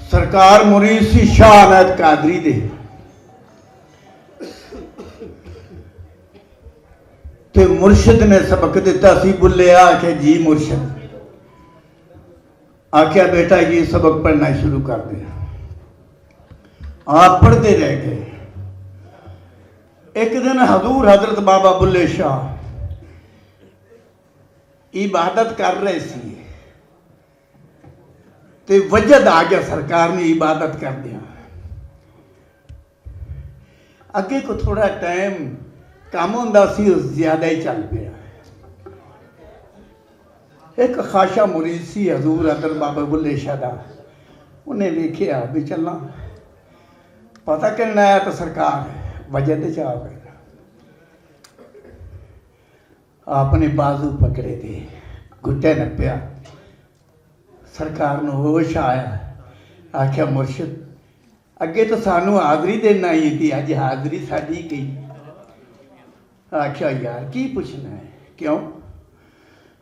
सरकार मुरीद सी शाह अनायत कादरी दे ते मुर्शिद ने सबक दिता सी। बुल्ले आखे जी मुर्शिद, आख्या बेटा ये सबक पढ़ना शुरू कर दिया। आप पढ़ते रह गए। एक दिन हजूर हजरत बाबा बुल्ले शाह इबादत कर रहे सी ते वजद आ गया, सरकार ने इबादत कर दिया। अगे को थोड़ा टाइम काम होंदा सी, ज्यादा ही चल पाया। एक खाशा मुरीद सी हजूर हजरत बाबा बुल्ले शाह दा, उन्हें वेख्या भी चलना पता करना आया तो सरकार वजद च आ गए। आपने बाजू पकड़े थे, घुट्टे नप्या। सरकार ने होश आया, आख्या मुर्शिद अगे तो सानू हाजरी देना ही थी, अज हाजरी साड़ी गई। आख्या यार की पूछना है, क्यों?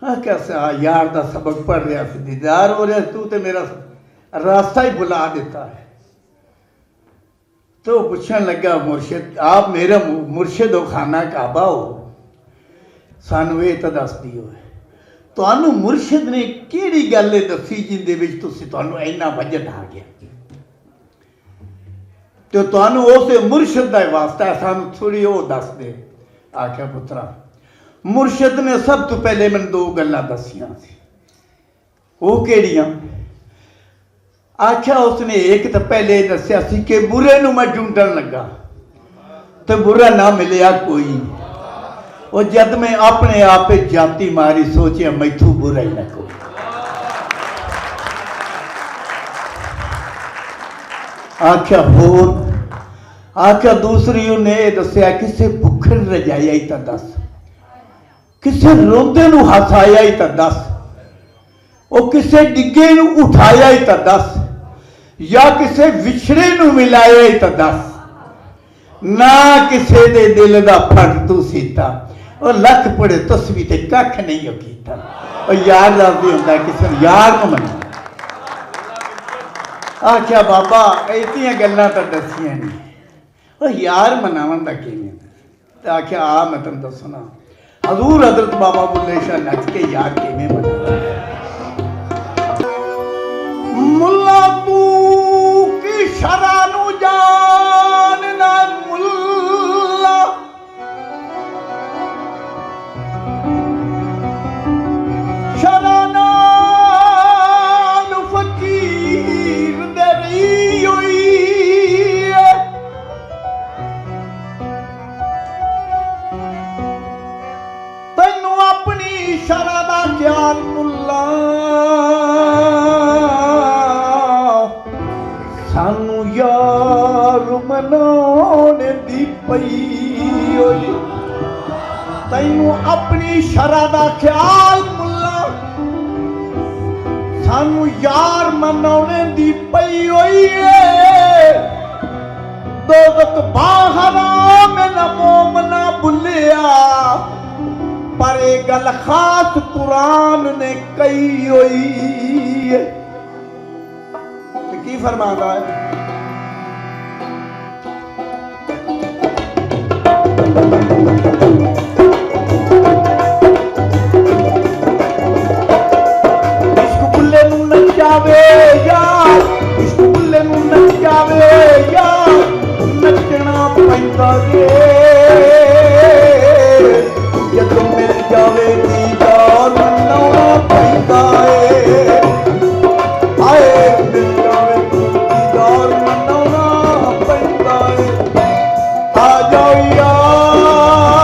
आख्या यार का सबक पढ़ रहा सी, दीदार हो रहा, तू तो मेरा रास्ता ही बुला देता है। तो पूछन लगा मुर्शिद, आप मेरा मुर्शिद हो, खाना काबा हो, सानू ये तो दस दियो है तुहानू मुर्शिद ने किहड़ी गल दसी जिंदे विच तुसीं तुहानू इन्ना वजद आ गया? तो तुहानू उस मुर्शिद दा वास्ता है, सानू थोड़ी वो दस दे। आख्या पुत्रा, मुर्शिद ने सब तो पहले मैंने दो गल्लां दसियां सी। वो केड़ियां? आख्या उसने एक तो पहले दसिया सी कि बुरे नू मैं ढूंढन लगा तो बुरा ना मिलिया कोई। और जब मैं अपने आप जाती मारी, सोचिया मैथू बुरा ही ना कोई। आख्या होर? आख्या दूसरी उन्हें दसिया किसे भुखन रजाया ही तो दस, किसे रोंदे नू हसाया ही तो दस, और किसे डिगे नू उठाया ही तो दस, या किसे विछड़े नू मिलाया ही तो दस। ना किसे दे दिल दा फट तू सीता, और लख पड़े तस्वीर ते कख नहीं हो कीता। और यार दस भी होंदा किसे यार को मना। आख्या बाबा ऐसियां गल्लां तो दसियां नहीं, और यार मनावन दा किवें? ते आख्या आ मैं तुम दसना। हजूर हजरत बाबा बुल्ले शाह नच के यार किवें मनावा। मुल्ला तू की शरा नू जान ना मुल्ला, शरा नाल फकीर दरी होई है। तैनू अपनी शरा दा ख्याल मुल्ला, सानू यार मनाने दी पई होई। तैनू अपनी शरा दा ख्याल मुल्ला, सानू यार मनाने दी पई होई है। दोज़ख बाहराम न मोमना बुलिया, पर एक गल खास कुरान ने कही होई है। की फरमाता है? इश्क बुल्ले नू नचावे यार, इश्क बुल्ले नू नचावे यार, नचना पैंदा रे जदों मिल जावे दीदार मनाउणा पैंदा है। आए मिल जावे दीदार मनाउणा पैंदा है। आ जाओ यार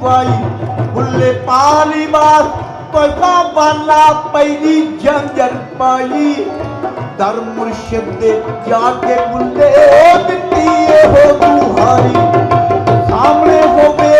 पाई बुल्ले पाली बास कोई वाला पहली जंजर पाई दर मुर्शिद दे जाके बुल्ले दिती हो दुहारी सामने होवे